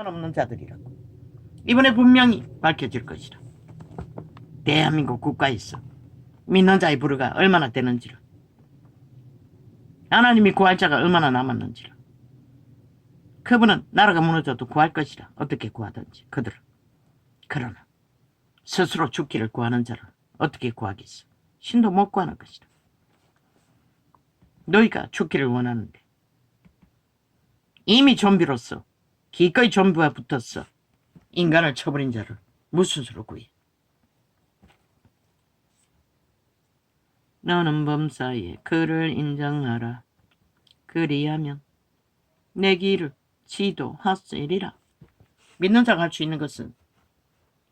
없는 자들이라고. 이번에 분명히 밝혀질 것이라. 대한민국 국가에서 믿는 자의 부르가 얼마나 되는지를, 하나님이 구할 자가 얼마나 남았는지를. 그분은 나라가 무너져도 구할 것이라. 어떻게 구하든지 그들을. 그러나 스스로 죽기를 구하는 자를 어떻게 구하겠어? 신도 못 구하는 것이라. 너희가 죽기를 원하는데 이미 좀비로서 기꺼이 좀비와 붙었어 인간을 쳐버린 자를 무슨 수로 구해? 너는 범사에 그를 인정하라. 그리하면 내 길을 지도하시리라. 믿는 자가 할 수 있는 것은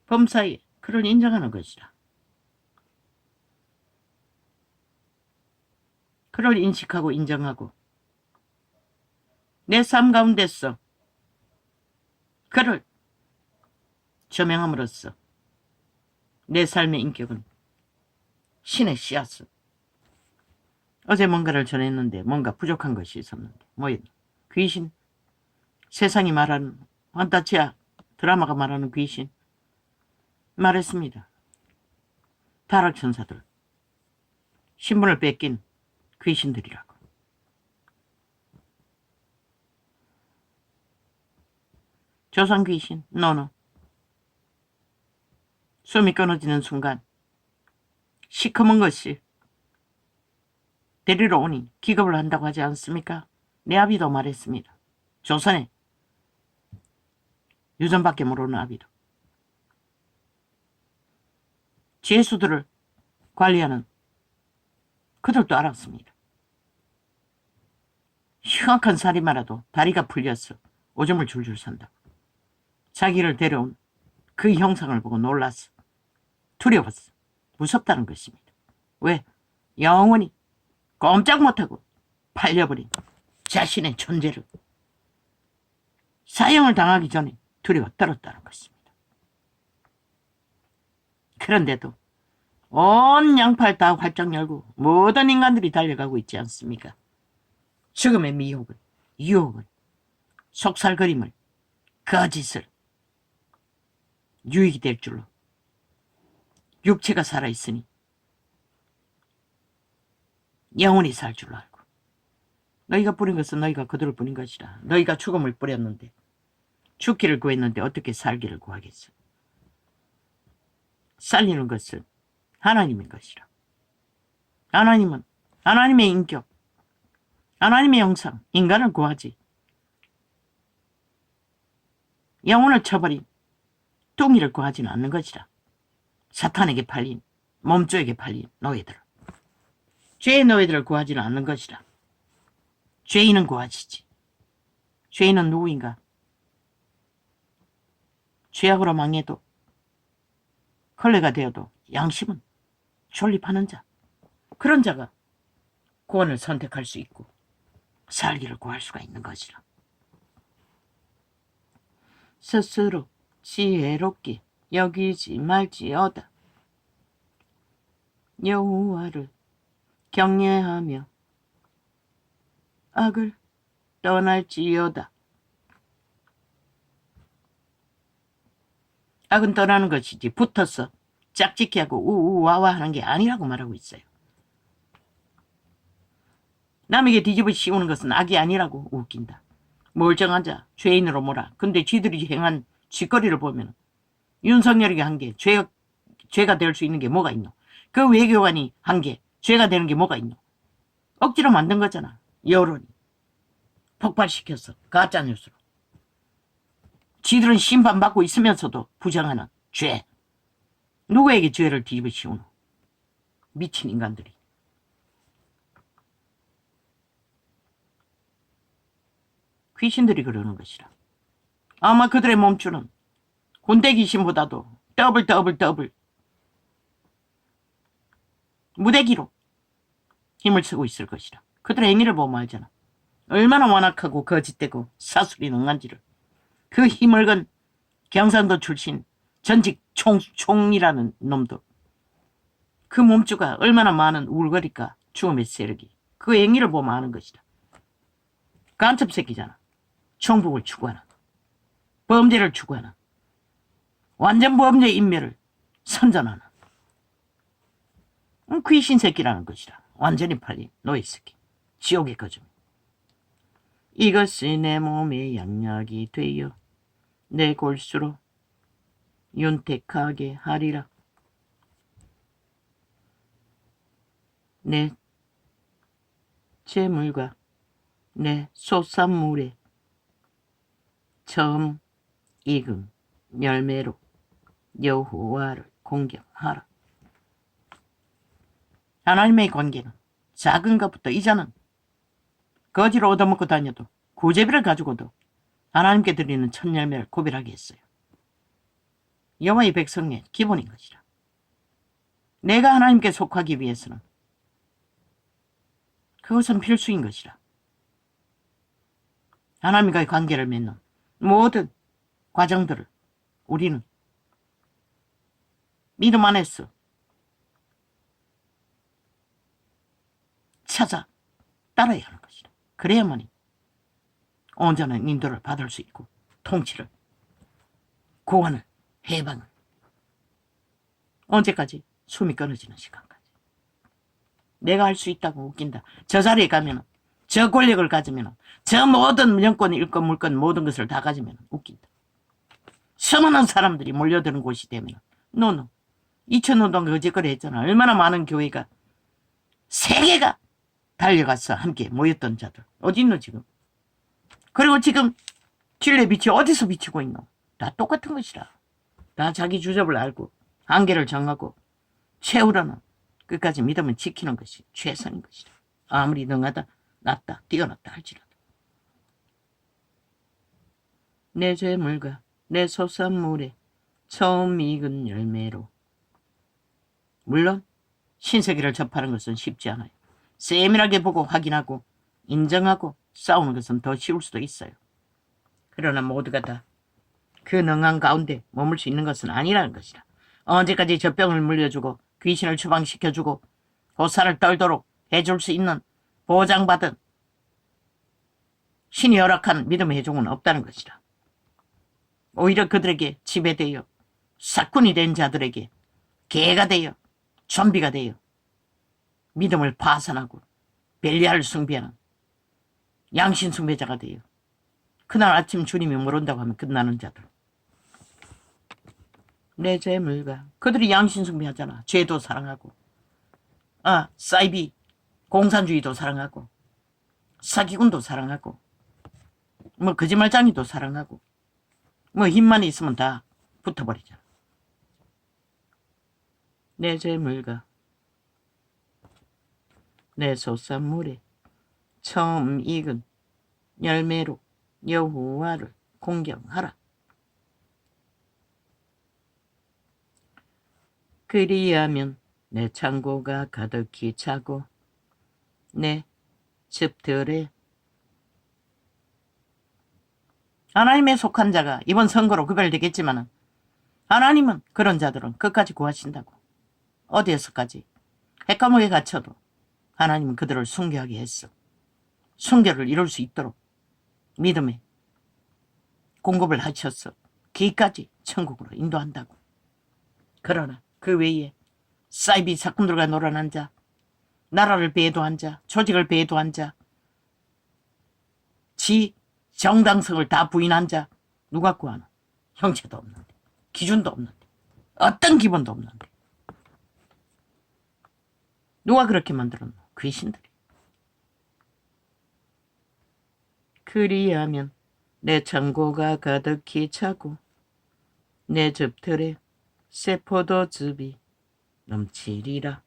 범사에 그를 인정하는 것이라. 그를 인식하고 인정하고 내 삶 가운데서 그를 조명함으로써 내 삶의 인격은 신의 씨앗을. 어제 뭔가를 전했는데 뭔가 부족한 것이 있었는데 뭐였나? 귀신. 세상이 말하는 판타지야 드라마가 말하는 귀신. 말했습니다. 타락천사들. 신분을 뺏긴 귀신들이라고. 조상 귀신. 너는 숨이 끊어지는 순간 시커먼 것이 데리러 오니 기겁을 한다고 하지 않습니까? 내 아비도 말했습니다. 조선에 유전밖에 모르는 아비도. 죄수들을 관리하는 그들도 알았습니다. 흉악한 살인마라도 다리가 풀려서 오줌을 줄줄 산다. 자기를 데려온 그 형상을 보고 놀랐어. 두려웠어. 무섭다는 것입니다. 왜? 영원히 꼼짝 못하고 팔려버린 자신의 존재를 사형을 당하기 전에 두려워 떨었다는 것입니다. 그런데도 온 양팔 다 활짝 열고 모든 인간들이 달려가고 있지 않습니까? 죽음의 미혹을, 유혹을, 속살거림을, 거짓을 유익이 될 줄로. 육체가 살아있으니 영원히 살 줄로 알고. 너희가 뿌린 것은 너희가 그들을 뿌린 것이라. 너희가 죽음을 뿌렸는데 죽기를 구했는데 어떻게 살기를 구하겠어? 살리는 것은 하나님인 것이라. 하나님은 하나님의 인격, 하나님의 형상, 인간을 구하지. 영혼을 쳐버린 뚱이를 구하지는 않는 것이라. 사탄에게 팔린, 몸쪽에게 팔린 노예들을. 죄의 노예들을 구하지는 않는 것이라. 죄인은 구하시지. 죄인은 누구인가? 죄악으로 망해도 걸레가 되어도 양심은 존립하는 자. 그런 자가 구원을 선택할 수 있고 살기를 구할 수가 있는 것이라. 스스로 지혜롭게 여기지 말지어다. 여호와를 경외하며 악을 떠날지어다. 악은 떠나는 것이지 붙어서 짝짓기 하고 우우와와 하는 게 아니라고 말하고 있어요. 남에게 뒤집어 씌우는 것은 악이 아니라고 웃긴다. 멀쩡한 자, 죄인으로 몰아. 근데 쥐들이 행한 쥐거리를 보면 윤석열이가 한 게 죄가 될 수 있는 게 뭐가 있노? 그 외교관이 한 게 죄가 되는 게 뭐가 있노? 억지로 만든 거잖아. 여론이 폭발시켜서 가짜뉴스로. 쥐들은 심판받고 있으면서도 부정하는 죄. 누구에게 죄를 뒤집어 씌우노? 미친 인간들이. 귀신들이 그러는 것이라. 아마 그들의 몸주는 군대 귀신보다도 더블 무대기로 힘을 쓰고 있을 것이라. 그들의 행위를 보면 알잖아. 얼마나 완악하고 거짓되고 사술이 능한지를. 그 힘을 건 경상도 출신 전직 총이라는 놈도 그 몸주가 얼마나 많은 울거리까. 죽음의 세력이. 그 행위를 보면 아는 것이다. 간첩 새끼잖아. 총복을 추구하는. 범죄를 추구하는 완전 범죄 인멸을 선전하는 귀신 새끼라는 것이라. 완전히 팔린 노예 새끼. 지옥의 거점. 이것이 내 몸의 양약이 되어 내 골수로 윤택하게 하리라. 내 재물과 내 소산물에 처음 익은 열매로 여호와를 공경하라. 하나님의 관계는 작은 것부터 이자는 거지를 얻어먹고 다녀도 구제비를 가지고도 하나님께 드리는 첫 열매를 구별하게 했어요. 여호와의 백성의 기본인 것이라. 내가 하나님께 속하기 위해서는 그것은 필수인 것이라. 하나님과의 관계를 맺는 모든 과정들을 우리는 믿음 안에서 찾아 따라야 하는 것이라. 그래야만이 온전한 인도를 받을 수 있고 통치를, 구원을, 해방을. 언제까지? 숨이 끊어지는 시간까지. 내가 할 수 있다고 웃긴다. 저 자리에 가면, 저 권력을 가지면, 저 모든 영권, 일권, 물권 모든 것을 다 가지면 웃긴다. 수많은 사람들이 몰려드는 곳이 되면 노노. 2000년동 거짓거리 했잖아. 얼마나 많은 교회가 세계가 달려가서 함께 모였던 자들 어디 있노 지금? 그리고 지금 진리의 빛이 어디서 비치고 있노? 다 똑같은 것이라. 다 자기 주접을 알고 한계를 정하고 채우려는 끝까지 믿음을 지키는 것이 최선인 것이라. 아무리 능하다, 낫다, 뛰어났다 할지라도. 내 재물과 내 소산물에 처음 익은 열매로. 물론 신세계를 접하는 것은 쉽지 않아요. 세밀하게 보고 확인하고 인정하고 싸우는 것은 더 쉬울 수도 있어요. 그러나 모두가 다 그 능한 가운데 머물 수 있는 것은 아니라는 것이라. 언제까지 저 병을 물려주고 귀신을 추방시켜주고 고사를 떨도록 해줄 수 있는 보장받은 신이 허락한 믿음의 해종은 없다는 것이라. 오히려 그들에게 지배되어 사꾼이 된 자들에게 개가 되어 좀비가 되어 믿음을 파산하고 벨리알을 숭배하는 양신 숭배자가 되어 그날 아침 주님이 모른다고 하면 끝나는 자들. 내 재물과 그들이 양신 숭배하잖아. 죄도 사랑하고 사이비 공산주의도 사랑하고 사기꾼도 사랑하고 뭐 거짓말장이도 사랑하고 뭐 힘만 있으면 다 붙어버리잖아. 내 재물과 내 소산물에 처음 익은 열매로 여호와를 공경하라. 그리하면 내 창고가 가득히 차고 내 집들에 하나님에 속한 자가 이번 선거로 구별되겠지만 하나님은 그런 자들은 끝까지 구하신다고. 어디에서까지 핵감옥에 갇혀도 하나님은 그들을 순교하게 했어. 순교를 이룰 수 있도록 믿음에 공급을 하셔서 기까지 천국으로 인도한다고. 그러나 그 외에 사이비 사건들과 놀아난 자, 나라를 배도한 자, 조직을 배도한 자, 지 정당성을 다 부인한 자 누가 구하노? 형체도 없는데, 기준도 없는데, 어떤 기본도 없는데. 누가 그렇게 만들었노? 귀신들이. 그리하면 내 창고가 가득히 차고 내 집들에 새 포도즙이 넘치리라.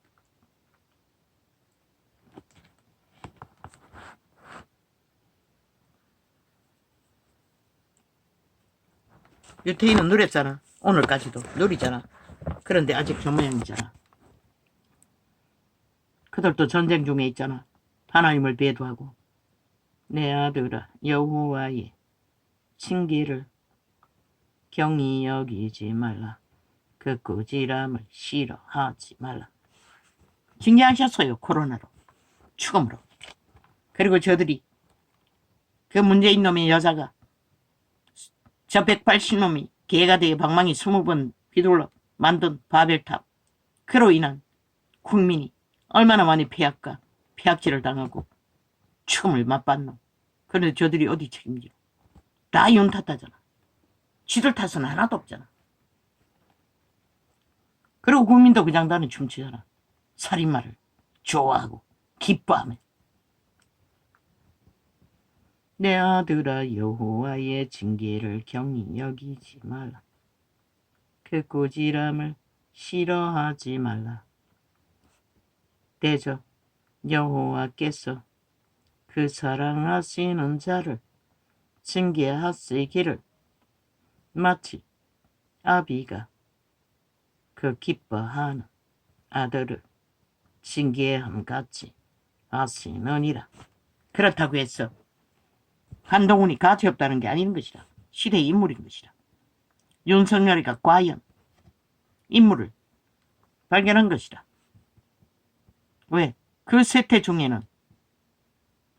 유태인은 누렸잖아. 오늘까지도 누리잖아. 그런데 아직 저 모양이잖아. 그들도 전쟁 중에 있잖아. 하나님을 배도하고. 내 아들아 여호와의 징계를 경히 여기지 말라. 그 꾸지람을 싫어하지 말라. 징계하셨어요. 코로나로. 죽음으로. 그리고 저들이 그 문재인 놈의 여자가 저 180놈이 개가 되어 방망이 20번 휘둘러 만든 바벨탑. 그로 인한 국민이 얼마나 많이 폐악질을 당하고 죽음을 맛봤노. 그런데 저들이 어디 책임져? 다 윤 탓하잖아. 지들 탓은 하나도 없잖아. 그리고 국민도 그 장단은 춤추잖아. 살인마를 좋아하고 기뻐하며. 내 아들아 여호와의 징계를 경히 여기지 말라. 그 꾸지람을 싫어하지 말라. 대저 여호와께서 그 사랑하시는 자를 징계하시기를 마치 아비가 그 기뻐하는 아들을 징계함같이 하시느니라. 그렇다고 해서 한동훈이 가치없다는 게 아닌 것이다. 시대의 인물인 것이다. 윤석열이가 과연 인물을 발견한 것이다. 왜? 그 세태 중에는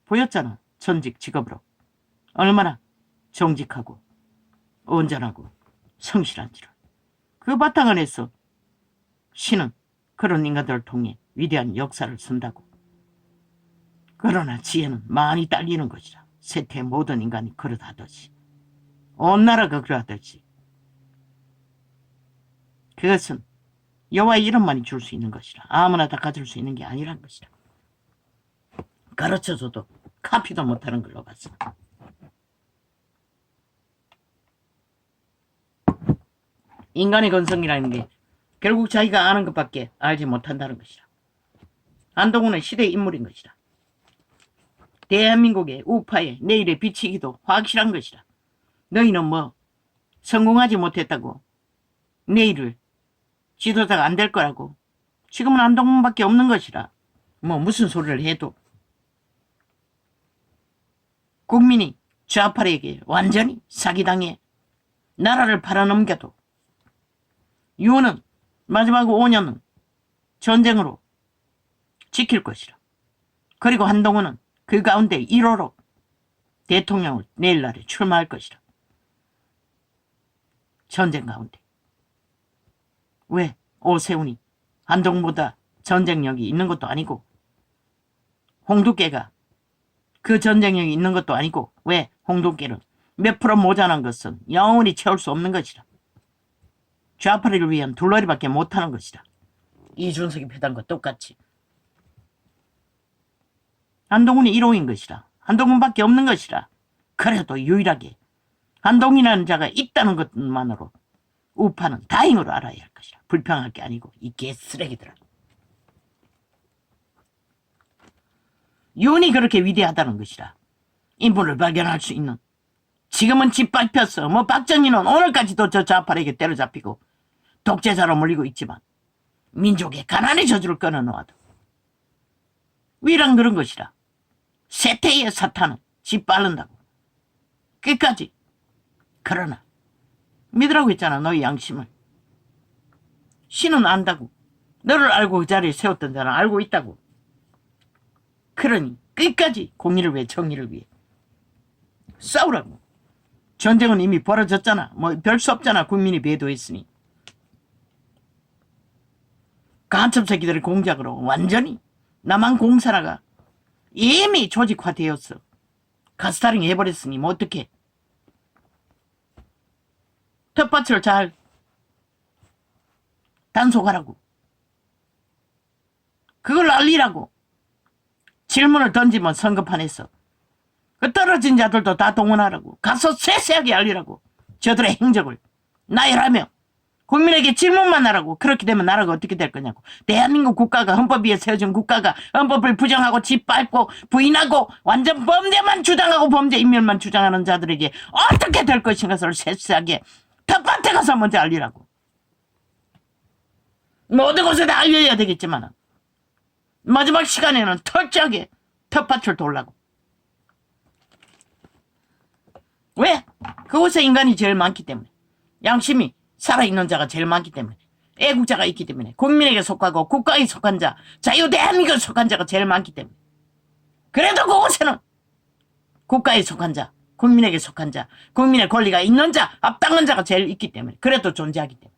보였잖아. 전직 직업으로 얼마나 정직하고 온전하고 성실한지를. 그 바탕안에서 신은 그런 인간들을 통해 위대한 역사를 쓴다고. 그러나 지혜는 많이 딸리는 것이다. 세태의 모든 인간이 그러하듯이, 온 나라가 그러하듯이. 그것은 여호와의 이름만이 줄 수 있는 것이라. 아무나 다 가질 수 있는 게 아니란 것이라. 가르쳐줘도 카피도 못하는 걸로 봤어. 인간의 건성이라는 게 결국 자기가 아는 것밖에 알지 못한다는 것이라. 한동훈은 시대의 인물인 것이라. 대한민국의 우파의 내일의 비치기도 확실한 것이라. 너희는 뭐 성공하지 못했다고 내일을 지도자가 안 될 거라고. 지금은 한동훈밖에 없는 것이라. 뭐 무슨 소리를 해도 국민이 좌파에게 완전히 사기당해 나라를 팔아넘겨도 유언은 마지막 5년은 전쟁으로 지킬 것이라. 그리고 한동훈은 그 가운데 1호로 대통령을 내일날에 출마할 것이라. 전쟁 가운데. 왜? 오세훈이 한동훈보다 전쟁력이 있는 것도 아니고 홍두깨가 그 전쟁력이 있는 것도 아니고. 왜? 홍두깨는 몇 프로 모자란 것은 영원히 채울 수 없는 것이라. 좌파를 위한 둘러리밖에 못하는 것이라. 이준석이 패단 것 똑같이. 한동훈이 1호인 것이라. 한동훈밖에 없는 것이라. 그래도 유일하게 한동훈이라는 자가 있다는 것만으로 우파는 다행으로 알아야 할 것이라. 불평할 게 아니고 이 개쓰레기들아. 윤이 그렇게 위대하다는 것이라. 인물을 발견할 수 있는. 지금은 집 밟혔어. 뭐 박정희는 오늘까지도 저 좌파에게 때려잡히고 독재자로 몰리고 있지만 민족의 가난의 저주를 끊어놓아도 위랑 그런 것이라. 세태의 사탄은 집 바른다고 끝까지. 그러나 믿으라고 했잖아. 너희 양심을. 신은 안다고. 너를 알고 그 자리에 세웠던 자는 알고 있다고. 그러니 끝까지 공의를 위해 정의를 위해 싸우라고. 전쟁은 이미 벌어졌잖아. 뭐 별 수 없잖아. 국민이 배도했으니. 간첩 새끼들의 공작으로 완전히 남한 공사라가 이미 조직화되었어. 가스타링 해버렸으니 뭐 어떡해. 텃밭을 잘 단속하라고. 그걸 알리라고. 질문을 던지면 선거판에서 그 떨어진 자들도 다 동원하라고. 가서 세세하게 알리라고. 저들의 행적을 나열하며 국민에게 질문만 하라고. 그렇게 되면 나라가 어떻게 될 거냐고. 대한민국 국가가 헌법 위에 세워진 국가가 헌법을 부정하고 짓밟고 부인하고 완전 범죄만 주장하고 범죄 인멸만 주장하는 자들에게 어떻게 될 것인가를 세세하게 텃밭에 가서 먼저 알리라고. 모든 곳에 다 알려야 되겠지만 마지막 시간에는 철저하게 텃밭을 돌라고. 왜? 그곳에 인간이 제일 많기 때문에. 양심이 살아있는 자가 제일 많기 때문에. 애국자가 있기 때문에. 국민에게 속하고 국가에 속한 자, 자유 대한민국에 속한 자가 제일 많기 때문에. 그래도 그곳에는 국가에 속한 자, 국민에게 속한 자, 국민의 권리가 있는 자, 앞당한 자가 제일 있기 때문에, 그래도 존재하기 때문에.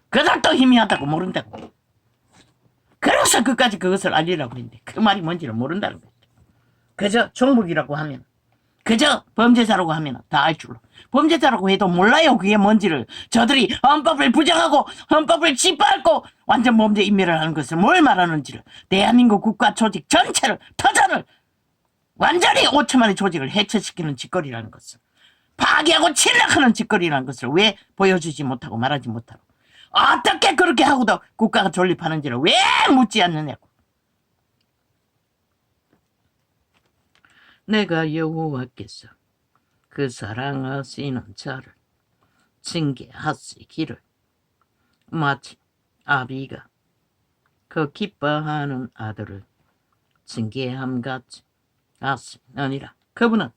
그들도 희미하다고 모른다고. 그래서 끝까지 그것을 알리라고 했는데 그 말이 뭔지를 모른다는 거죠. 그저 종북이라고 하면, 그저 범죄자라고 하면 다 알 줄로. 범죄자라고 해도 몰라요 그게 뭔지를. 저들이 헌법을 부정하고 헌법을 짓밟고 완전 범죄 인멸을 하는 것을 뭘 말하는지를, 대한민국 국가 조직 전체를, 터전을 완전히 5천만의 조직을 해체시키는 짓거리라는 것을, 파괴하고 침략하는 짓거리라는 것을 왜 보여주지 못하고 말하지 못하고, 어떻게 그렇게 하고도 국가가 존립하는지를 왜 묻지 않느냐고. 내가 여호와께서 그 사랑하시는 자를 징계하시기를 마치 아비가 그 기뻐하는 아들을 징계함같이 하시느니라. 그분은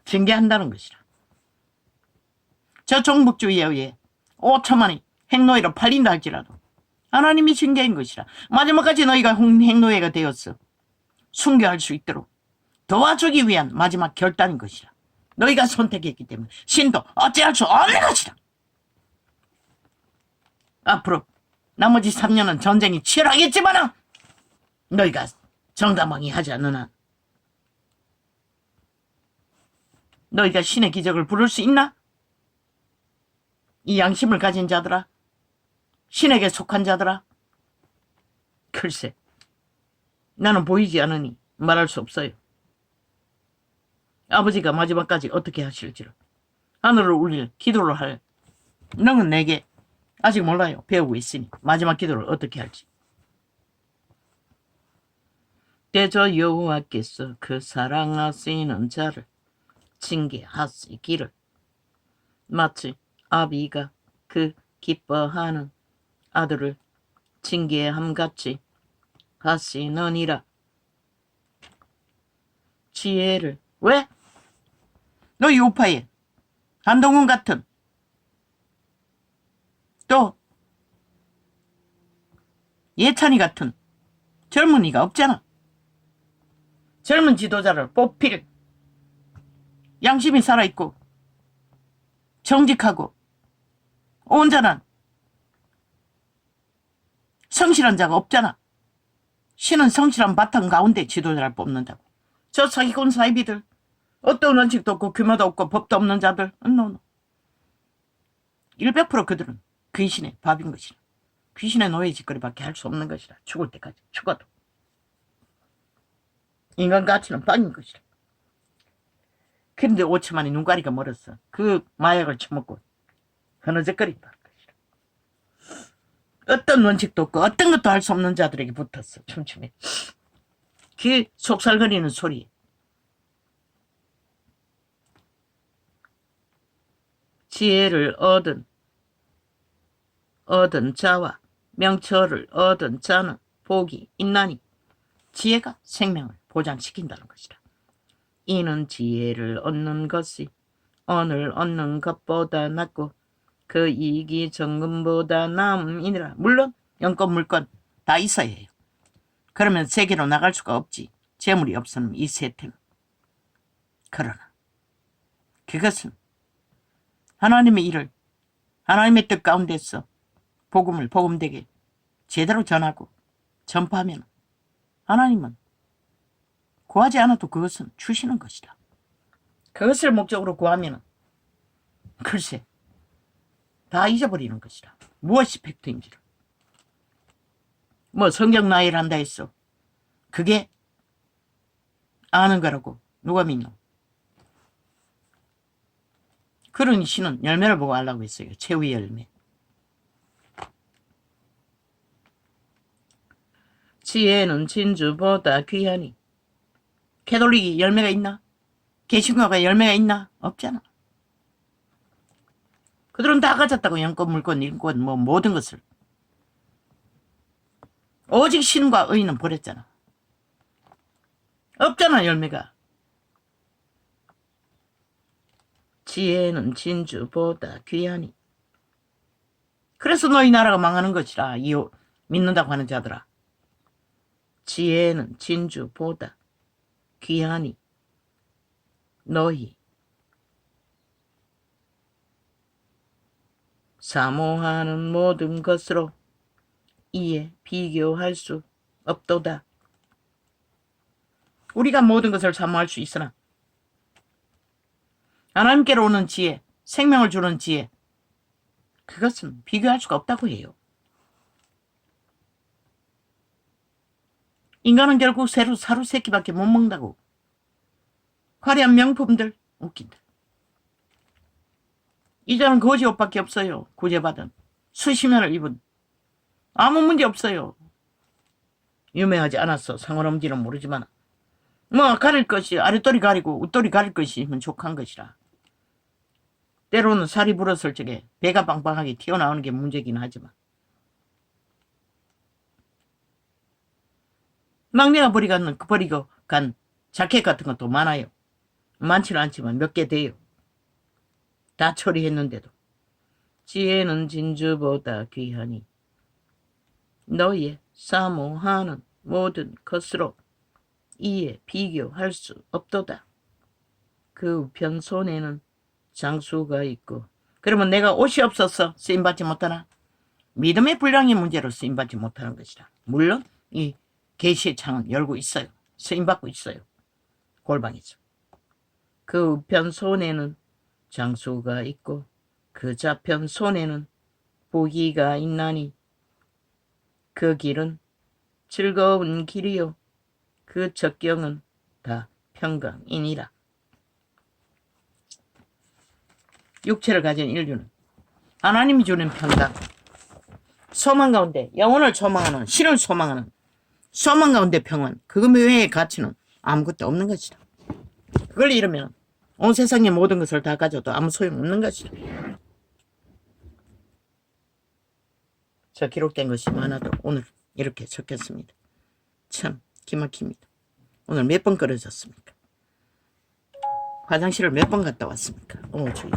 징계한다는 것이라. 저 종북주의에 의해 5천만이 행노예로 팔린다 할지라도 하나님이 징계인 것이라. 마지막까지 너희가 행노예가 되었어. 순교할 수 있도록 도와주기 위한 마지막 결단인 것이라. 너희가 선택했기 때문에 신도 어찌할 수 없는 것이라. 앞으로 나머지 3년은 전쟁이 치열하겠지만 너희가 정당방위 하지 않는 한 너희가 신의 기적을 부를 수 있나? 이 양심을 가진 자들아, 신에게 속한 자들아, 글쎄 나는 보이지 않으니 말할 수 없어요. 아버지가 마지막까지 어떻게 하실지를, 하늘을 울릴 기도를 할 너는 내게 아직 몰라요. 배우고 있으니 마지막 기도를 어떻게 할지. 대저 여호와께서 그 사랑하시는 자를 징계하시기를 마치 아비가 그 기뻐하는 아들을 징계함같이 하시느니라. 지혜를. 왜? 너희 우파에 한동훈 같은, 또 예찬이 같은 젊은이가 없잖아. 젊은 지도자를 뽑힐 양심이 살아있고 정직하고 온전한 성실한 자가 없잖아. 신은 성실한 바탕 가운데 지도자를 뽑는다고. 저 사기꾼 사이비들, 어떤 원칙도 없고 규모도 없고 법도 없는 자들, 노. 100% 그들은 귀신의 밥인 것이라. 귀신의 노예 짓거리밖에 할 수 없는 것이라. 죽을 때까지. 죽어도 인간 가치는 빵인 것이라. 그런데 5천만의 눈가리가 멀었어. 그 마약을 처먹고 흐느적거린다는 것이라. 어떤 원칙도 없고 어떤 것도 할 수 없는 자들에게 붙었어. 춤추며 그 속살거리는 소리. 지혜를 얻은 자와 명철을 얻은 자는 복이 있나니 지혜가 생명을 보장시킨다는 것이라. 이는 지혜를 얻는 것이 언을 얻는 것보다 낫고 그 이익이 정금보다 나음이니라. 물론 영권 물권 다 있어야 해요. 그러면 세계로 나갈 수가 없지. 재물이 없으면 이 세태는. 그러나 그것은 하나님의 일을, 하나님의 뜻 가운데서 복음을 복음되게 제대로 전하고 전파하면 하나님은 구하지 않아도 그것은 주시는 것이다. 그것을 목적으로 구하면 글쎄 다 잊어버리는 것이다. 무엇이 팩트인지를. 뭐 성경 나이를 한다 했어. 그게 아는 거라고 누가 믿노? 그러니 신은 열매를 보고 알라고 했어요. 최후의 열매. 지혜는 진주보다 귀하니. 캐톨릭이 열매가 있나? 개신교가 열매가 있나? 없잖아. 그들은 다 가졌다고. 영권, 물권, 인권, 뭐 모든 것을. 오직 신과 의는 버렸잖아. 없잖아 열매가. 지혜는 진주보다 귀하니. 그래서 너희 나라가 망하는 것이라. 믿는다고 하는 자들아. 지혜는 진주보다 귀하니 너희 사모하는 모든 것으로 이에 비교할 수 없도다. 우리가 모든 것을 사모할 수 있으나 하나님께로 오는 지혜, 생명을 주는 지혜, 그것은 비교할 수가 없다고 해요. 인간은 결국 사루 새끼밖에 못 먹는다고. 화려한 명품들 웃긴다. 이제는 거지 옷밖에 없어요. 구제받은 수십년을 입은 아무 문제 없어요. 유명하지 않았어. 상관없는지는 모르지만 뭐 가릴 것이 아랫도리 가리고 웃도리 가릴 것이면 족한 것이라. 때로는 살이 불었을 적에 배가 빵빵하게 튀어나오는 게 문제긴 하지만 막내가 버리고 간 자켓 같은 것도 많아요. 많지는 않지만 몇 개 돼요. 다 처리했는데도 지혜는 진주보다 귀하니 너의 사모하는 모든 것으로 이에 비교할 수 없도다. 그 우편 손에는 장수가 있고. 그러면 내가 옷이 없어서 쓰임받지 못하나? 믿음의 불량의 문제로 쓰임받지 못하는 것이다. 물론 이 계시의 창은 열고 있어요. 쓰임받고 있어요. 골방에서. 그 우편 손에는 장수가 있고 그 좌편 손에는 보기가 있나니 그 길은 즐거운 길이요 그 적경은 다 평강이니라. 육체를 가진 인류는 하나님이 주는 평강, 소망 가운데 영혼을 소망하는, 신을 소망하는 소망 가운데 평안, 그것 외의 가치는 아무것도 없는 것이다. 그걸 잃으면 온 세상의 모든 것을 다 가져도 아무 소용없는 것이다. 저 기록된 것이 많아도 오늘 이렇게 적혔습니다. 참 기막힙니다. 오늘 몇 번 끊어졌습니까? 화장실을 몇 번 갔다 왔습니까? 주여.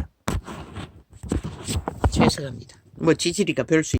죄송합니다. 뭐 지지리가 별 수